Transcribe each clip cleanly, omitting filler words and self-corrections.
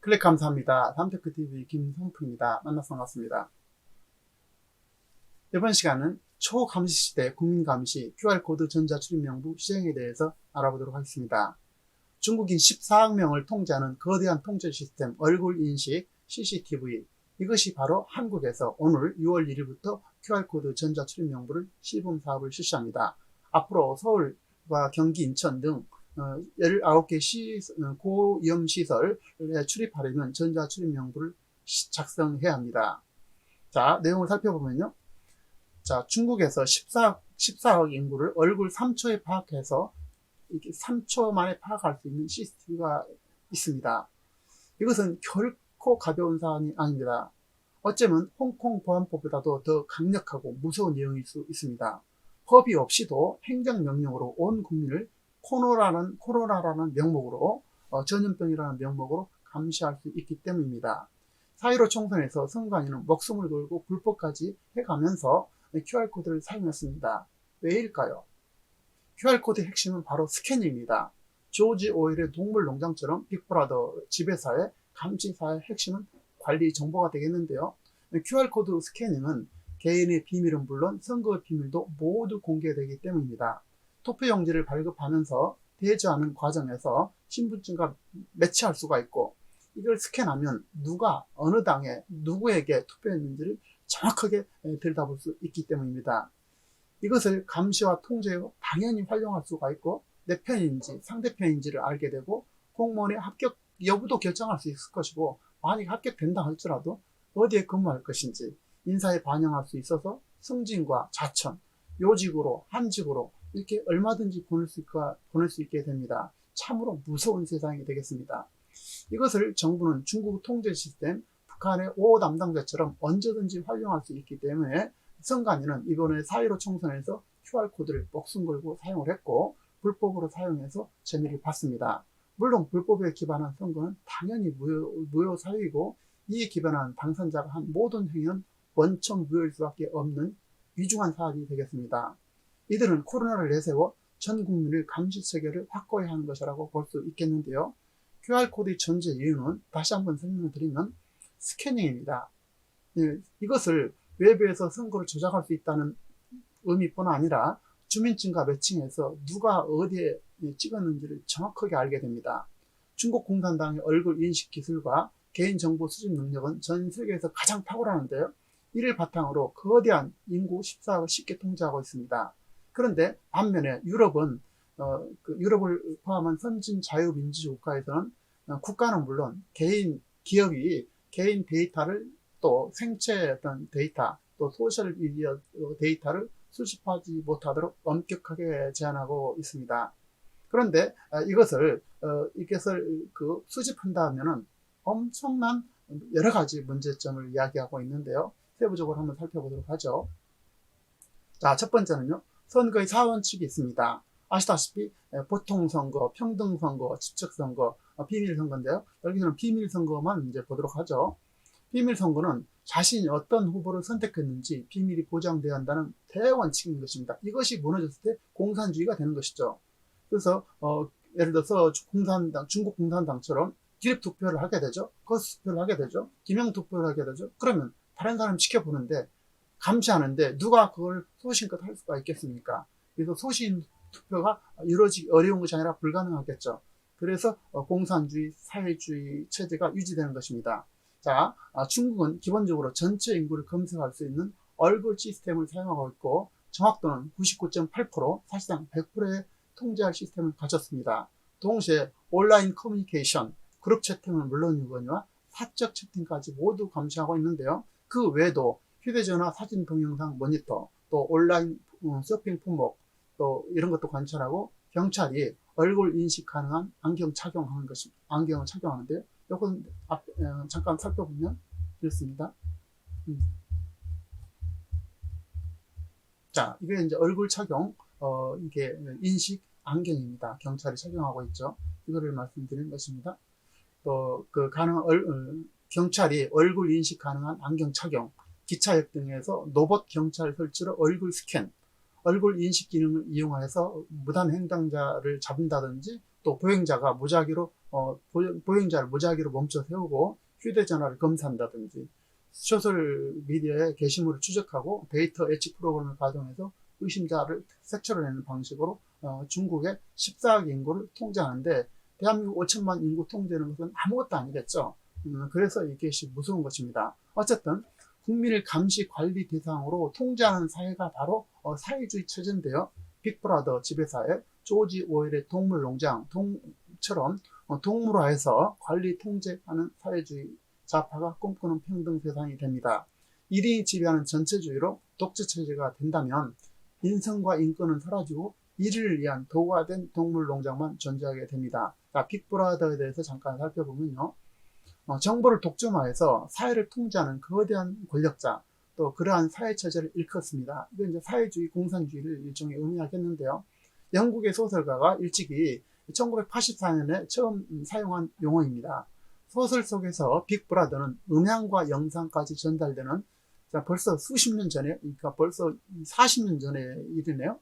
클릭 감사합니다. 삼테크TV 김성프입니다. 만나서 반갑습니다. 이번 시간은 초감시시대 국민감시 QR코드 전자출입명부 시행에 대해서 알아보도록 하겠습니다. 중국인 14억 명을 통제하는 거대한 통제 시스템 얼굴인식 CCTV, 이것이 바로 한국에서 오늘 6월 1일부터 QR코드 전자출입명부를 시범 사업을 실시합니다. 앞으로 서울과 경기, 인천 등 19개 고위험시설에 출입하려면 전자출입명부를 작성해야 합니다. 자, 내용을 살펴보면요. 자, 중국에서 14억 인구를 얼굴 3초에 파악해서 이렇게 3초 만에 파악할 수 있는 시스템이 있습니다. 이것은 결코 가벼운 사안이 아닙니다. 어쩌면 홍콩 보안법보다도 더 강력하고 무서운 내용일 수 있습니다. 법이 없이도 행정명령으로 온 국민을 코로나라는 명목으로 전염병이라는 명목으로 감시할 수 있기 때문입니다. 4.15 총선에서 선관위는 목숨을 걸고 불법까지 해가면서 QR코드를 사용했습니다. 왜일까요? QR코드의 핵심은 바로 스캐닝입니다. 조지 오웰의 동물농장처럼 빅브라더 지배사의 감시사의 핵심은 관리 정보가 되겠는데요. QR코드 스캐닝은 개인의 비밀은 물론 선거의 비밀도 모두 공개되기 때문입니다. 투표용지를 발급하면서 대조하는 과정에서 신분증과 매치할 수가 있고, 이걸 스캔하면 누가 어느 당에 누구에게 투표했는지를 정확하게 들여다볼 수 있기 때문입니다. 이것을 감시와 통제로 당연히 활용할 수가 있고, 내 편인지 상대편인지를 알게 되고 공무원의 합격 여부도 결정할 수 있을 것이고, 만약 합격된다 할지라도 어디에 근무할 것인지 인사에 반영할 수 있어서 승진과 자천, 요직으로 한직으로 이렇게 얼마든지 보낼 수 있게 됩니다. 참으로 무서운 세상이 되겠습니다. 이것을 정부는 중국 통제 시스템 북한의 5호 담당자처럼 언제든지 활용할 수 있기 때문에 선관위는 이번에 4.15 총선에서 QR코드를 목숨 걸고 사용을 했고, 불법으로 사용해서 재미를 봤습니다. 물론 불법에 기반한 선거는 당연히 무효 사유이고, 이에 기반한 당선자가 한 모든 행위는 원천 무효일 수밖에 없는 위중한 사안이 되겠습니다. 이들은 코로나를 내세워 전 국민을 감시 체계를 확고히 하는 것이라고 볼 수 있겠는데요. QR코드의 존재 이유는 다시 한번 설명을 드리면 스캐닝입니다. 이것을 외부에서 선거를 조작할 수 있다는 의미뿐 아니라 주민증과 매칭해서 누가 어디에 찍었는지를 정확하게 알게 됩니다. 중국 공산당의 얼굴 인식 기술과 개인정보 수집 능력은 전 세계에서 가장 탁월하는데요. 이를 바탕으로 거대한 인구 14억을 쉽게 통제하고 있습니다. 그런데 반면에 유럽은 유럽을 포함한 선진 자유민주주의 국가에서는 국가는 물론 기업이 개인 데이터를, 또 생체 어떤 데이터, 또 소셜 미디어 데이터를 수집하지 못하도록 엄격하게 제한하고 있습니다. 그런데 이것을 수집한다 하면은 엄청난 여러 가지 문제점을 이야기하고 있는데요. 세부적으로 한번 살펴보도록 하죠. 자, 첫 번째는요, 선거의 4원칙이 있습니다. 아시다시피 보통선거, 평등선거, 직접선거, 비밀선거인데요. 여기서는 비밀선거만 이제 보도록 하죠. 비밀선거는 자신이 어떤 후보를 선택했는지 비밀이 보장되어야 한다는 대원칙인 것입니다. 이것이 무너졌을 때 공산주의가 되는 것이죠. 그래서 예를 들어서 중국 공산당처럼 기립투표를 하게 되죠. 거수투표를 하게 되죠. 기명투표를 하게 되죠. 그러면 다른 사람 지켜보는데, 감시하는데 누가 그걸 소신껏 할 수가 있겠습니까? 그래서 소신 투표가 이루어지기 어려운 것이 아니라 불가능하겠죠. 그래서 공산주의, 사회주의 체제가 유지되는 것입니다. 자, 중국은 기본적으로 전체 인구를 검색할 수 있는 얼굴 시스템을 사용하고 있고, 정확도는 99.8%, 사실상 100%의 통제할 시스템을 가졌습니다. 동시에 온라인 커뮤니케이션, 그룹 채팅은 물론이거니와 사적 채팅까지 모두 감시하고 있는데요. 그 외에도 휴대전화, 사진, 동영상, 모니터, 또 온라인 쇼핑 품목, 또 이런 것도 관찰하고, 경찰이 얼굴 인식 가능한 안경을 착용하는데요. 이건 잠깐 살펴보면 이렇습니다. 자, 이게 이제 얼굴 착용, 이게 인식 안경입니다. 경찰이 착용하고 있죠. 이거를 말씀드리는 것입니다. 또 경찰이 얼굴 인식 가능한 안경 착용, 기차역 등에서 로봇 경찰 설치로 얼굴 스캔, 얼굴 인식 기능을 이용해서 무단 횡단자를 잡는다든지, 또 보행자가 무작위로 보행자를 무작위로 멈춰 세우고 휴대전화를 검사한다든지 소셜미디어에 게시물을 추적하고 데이터 예측 프로그램을 가동해서 의심자를 색출해내는 방식으로 중국의 14억 인구를 통제하는데 대한민국 5천만 인구 통제하는 것은 아무것도 아니겠죠. 그래서 이것이 무서운 것입니다. 어쨌든 국민을 감시 관리 대상으로 통제하는 사회가 바로 사회주의 체제인데요. 빅브라더 지배사회, 조지 오웰의 동물농장처럼 동물화해서 관리 통제하는 사회주의 좌파가 꿈꾸는 평등 세상이 됩니다. 1인이 지배하는 전체주의로 독재체제가 된다면 인성과 인권은 사라지고 이를 위한 도구가 된 동물농장만 존재하게 됩니다. 자, 빅브라더에 대해서 잠깐 살펴보면요. 정보를 독점화해서 사회를 통제하는 거대한 권력자, 또 그러한 사회체제를 일컫습니다. 이건 이제 사회주의, 공산주의를 일종의 의미하겠는데요. 영국의 소설가가 일찍이 1984년에 처음 사용한 용어입니다. 소설 속에서 빅브라더는 음향과 영상까지 전달되는, 벌써 수십 년 전에, 그러니까 벌써 40년 전의 일이네요.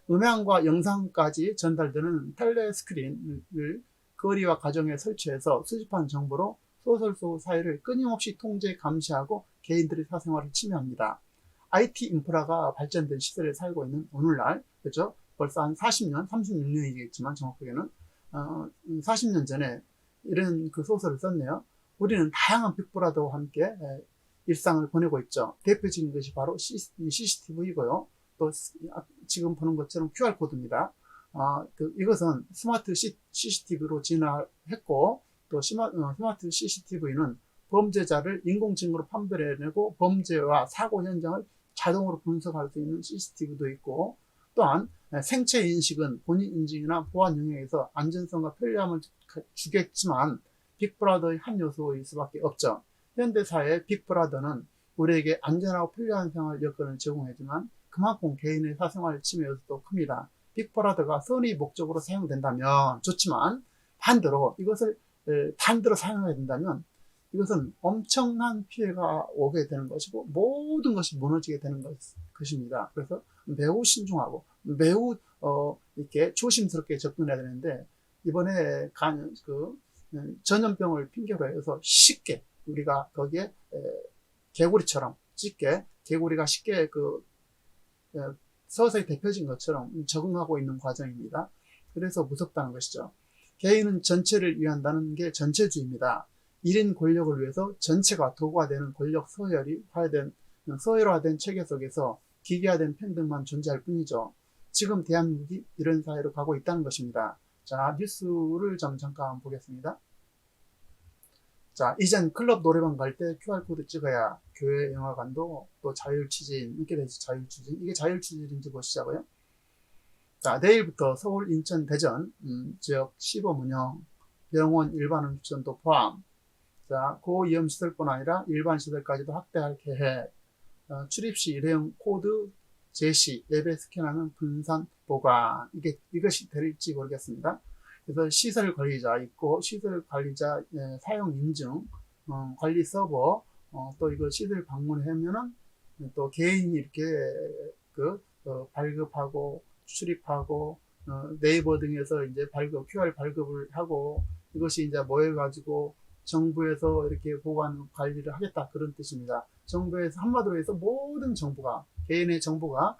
음향과 영상까지 전달되는 텔레스크린을 거리와 가정에 설치해서 수집한 정보로 소설 속 사회를 끊임없이 통제, 감시하고 개인들의 사생활을 침해합니다. IT 인프라가 발전된 시대를 살고 있는 오늘날, 그렇죠? 벌써 한 40년, 36년이겠지만 정확하게는 40년 전에 이런 그 소설을 썼네요. 우리는 다양한 빅브라더와 함께 일상을 보내고 있죠. 대표적인 것이 바로 CCTV이고요. 또 지금 보는 것처럼 QR코드입니다. 이것은 스마트 CCTV로 진화했고, 또 스마트 CCTV는 범죄자를 인공지능으로 판별해내고 범죄와 사고 현장을 자동으로 분석할 수 있는 CCTV도 있고, 또한 생체 인식은 본인 인증이나 보안 영역에서 안전성과 편리함을 주겠지만 빅브라더의 한 요소일 수밖에 없죠. 현대사회의 빅브라더는 우리에게 안전하고 편리한 생활 여건을 제공하지만 그만큼 개인의 사생활 침해 요소도 큽니다. 빅브라더가 선의 목적으로 사용된다면 좋지만 반대로 이것을 사용해야 된다면 이것은 엄청난 피해가 오게 되는 것이고 모든 것이 무너지게 되는 것입니다. 그래서 매우 신중하고 매우 이렇게 조심스럽게 접근해야 되는데 이번에 전염병을 핑계로 해서 쉽게 우리가 거기에 개구리처럼 개구리가 쉽게 서서히 대표진 것처럼 적응하고 있는 과정입니다. 그래서 무섭다는 것이죠. 개인은 전체를 위한다는 게 전체주의입니다. 1인 권력을 위해서 전체가 도구가 되는 권력 서열화된 체계 속에서 기계화된 평등만 존재할 뿐이죠. 지금 대한민국이 이런 사회로 가고 있다는 것입니다. 자, 뉴스를 잠깐 보겠습니다. 자, 이젠 클럽 노래방 갈 때 QR코드 찍어야 교회 영화관도 또 자율추진, 이렇게 되죠. 자율추진. 이게 자율추진인지 보시자고요. 자, 내일부터 서울, 인천, 대전 지역 시범 운영, 병원 일반 음식점도 포함. 자, 고위험시설뿐 아니라 일반 시설까지도 확대할 계획. 출입시 일회용 코드 제시, 앱에 스캔하면 분산 보관. 이것이 될지 모르겠습니다. 그래서 시설 관리자 있고, 시설 관리자 사용 인증, 관리 서버, 또 이거 시설 방문하면은 또 개인이 이렇게 발급하고, 출입하고, 네이버 등에서 이제 QR 발급을 하고, 이것이 이제 모여가지고 정부에서 이렇게 보관 관리를 하겠다. 그런 뜻입니다. 정부에서 한마디로 해서 모든 정보가, 개인의 정보가,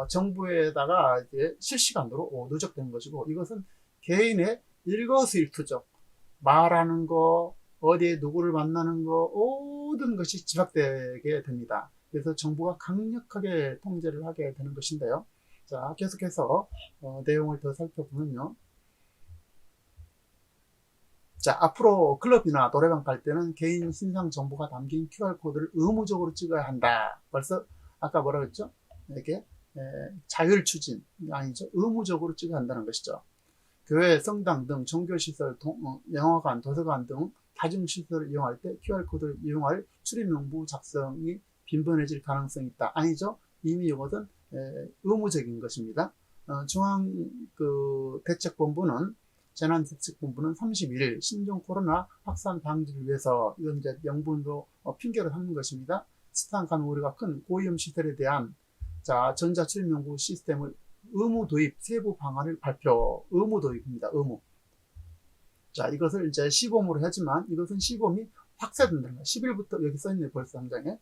정부에다가 이제 실시간으로 누적된 것이고, 이것은 개인의 일거수일투족, 말하는 거, 어디에 누구를 만나는 거, 모든 것이 집약되게 됩니다. 그래서 정부가 강력하게 통제를 하게 되는 것인데요. 자, 계속해서 내용을 더 살펴보면요. 자, 앞으로 클럽이나 노래방 갈 때는 개인 신상 정보가 담긴 QR코드를 의무적으로 찍어야 한다. 벌써 아까 뭐라 그랬죠? 이렇게 자율추진 아니죠. 의무적으로 찍어야 한다는 것이죠. 교회, 성당 등 종교시설, 영화관, 도서관 등 다중시설을 이용할 때 QR코드를 이용할 출입명부 작성이 빈번해질 가능성이 있다. 아니죠. 이미 이것은 의무적인 것입니다. 중앙대책본부는 재난대책본부는 31일 신종 코로나 확산 방지를 위해서 이건 이제 명분으로 핑계를 삼는 것입니다. 스탄 가면 우리가 큰 고위험 시설에 대한 전자출입명부 시스템을 의무 도입 세부 방안을 발표. 의무 도입입니다. 의무. 자, 이것을 이제 시범으로 하지만 이것은 시범이 확대된다는 거예요. 10일부터 여기 써있네요. 벌써 당장에.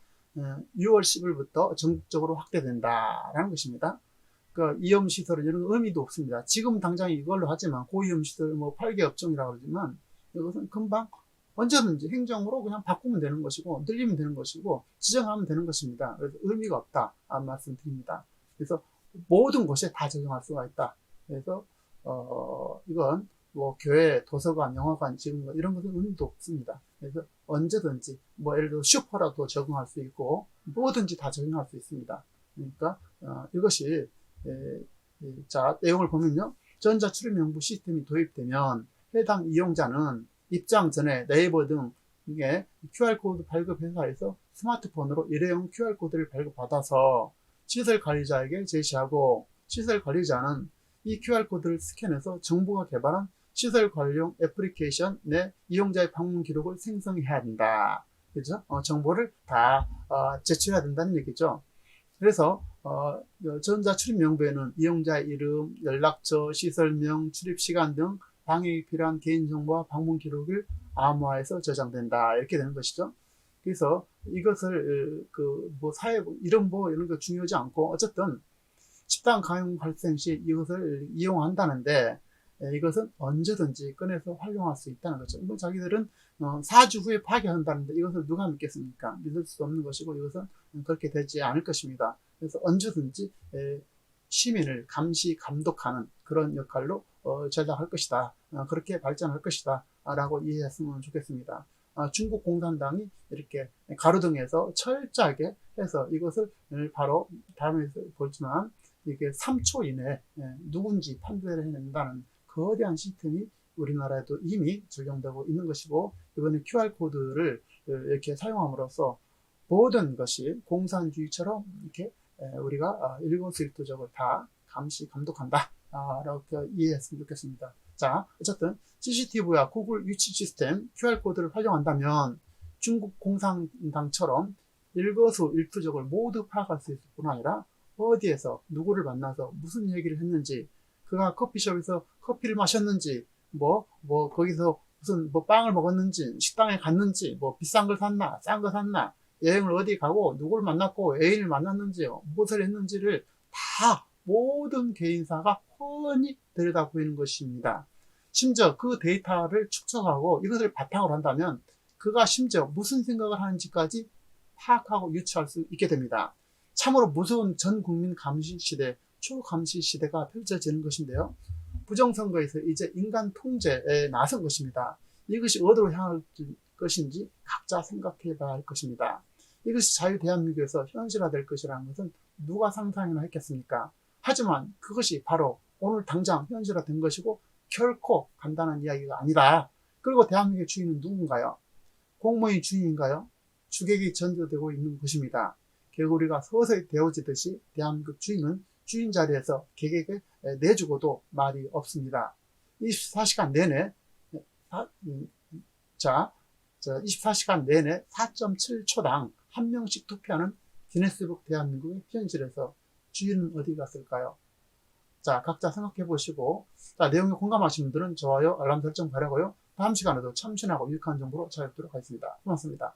6월 10일부터 전국적으로 확대된다라는 것입니다. 그 이염시설은 이런 의미도 없습니다. 지금 당장 이걸로 하지만 고위험시설 뭐 8개 업종이라고 그러지만 이것은 금방 언제든지 행정으로 그냥 바꾸면 되는 것이고 늘리면 되는 것이고 지정하면 되는 것입니다. 그래서 의미가 없다 말씀드립니다. 그래서 모든 곳에 다 적용할 수가 있다. 그래서 이건 뭐 교회, 도서관, 영화관, 지금 이런 것은 의미도 없습니다. 그래서 언제든지 뭐 예를 들어 슈퍼라도 적용할 수 있고 뭐든지 다 적용할 수 있습니다. 그러니까 이것이 자, 내용을 보면요. 전자출입명부 시스템이 도입되면 해당 이용자는 입장 전에 네이버 등의 QR코드 발급 회사에서 스마트폰으로 일회용 QR코드를 발급받아서 시설관리자에게 제시하고 시설관리자는 이 QR코드를 스캔해서 정부가 개발한 시설관리용 애플리케이션 내 이용자의 방문 기록을 생성해야 된다. 그죠? 정보를 다 제출해야 된다는 얘기죠. 그래서 전자출입명부에는 이용자의 이름, 연락처, 시설명, 출입시간 등 방역이 필요한 개인정보와 방문 기록을 암호화해서 저장된다. 이렇게 되는 것이죠. 그래서 이것을 뭐 사회 이런 거 중요하지 않고 어쨌든 집단 감염 발생 시 이것을 이용한다는데 이것은 언제든지 꺼내서 활용할 수 있다는 거죠. 이건 자기들은 4주 후에 파괴한다는데 이것을 누가 믿겠습니까? 믿을 수 없는 것이고 이것은 그렇게 되지 않을 것입니다. 그래서 언제든지 시민을 감시, 감독하는 그런 역할로 전락할 것이다. 그렇게 발전할 것이다. 라고 이해했으면 좋겠습니다. 중국 공산당이 이렇게 가로등에서 철저하게 해서 이것을 바로 다음에 보지만 이게 3초 이내에 누군지 판별을 해낸다는 거대한 시스템이 우리나라에도 이미 적용되고 있는 것이고 이번에 QR코드를 이렇게 사용함으로써 모든 것이 공산주의처럼 이렇게 우리가 일거수일투족을 다 감시, 감독한다. 라고 이해했으면 좋겠습니다. 자, 어쨌든 CCTV와 구글 위치 시스템 QR코드를 활용한다면 중국 공산당처럼 일거수일투족을 모두 파악할 수 있을 뿐 아니라 어디에서 누구를 만나서 무슨 얘기를 했는지 그가 커피숍에서 커피를 마셨는지 거기서 무슨 빵을 먹었는지 식당에 갔는지 비싼 걸 샀나 싼 거 샀나 여행을 어디 가고 누구를 만났고 애인을 만났는지 무엇을 했는지를 다 모든 개인사가 훤히 들여다 보이는 것입니다. 심지어 그 데이터를 축적하고 이것을 바탕으로 한다면 그가 심지어 무슨 생각을 하는지까지 파악하고 유추할 수 있게 됩니다. 참으로 무서운 전 국민 감시 시대, 초감시 시대가 펼쳐지는 것인데요. 부정선거에서 이제 인간 통제에 나선 것입니다. 이것이 어디로 향할 것인지 각자 생각해 봐야 할 것입니다. 이것이 자유대한민국에서 현실화될 것이라는 것은 누가 상상이나 했겠습니까? 하지만 그것이 바로 오늘 당장 현실화된 것이고 결코 간단한 이야기가 아니다. 그리고 대한민국의 주인은 누군가요? 공무원이 주인인가요? 주객이 전제되고 있는 것입니다. 결국 우리가 서서히 되어지듯이 대한민국 주인은 주인 자리에서 객에게 내주고도 말이 없습니다. 24시간 내내 24시간 내내 4.7초당 한 명씩 투표하는 기네스북 대한민국의 현실에서 주인은 어디 갔을까요? 자, 각자 생각해 보시고, 자, 내용에 공감하시는 분들은 좋아요, 알람 설정 바라고요. 다음 시간에도 참신하고 유익한 정보로 찾아뵙도록 하겠습니다. 고맙습니다.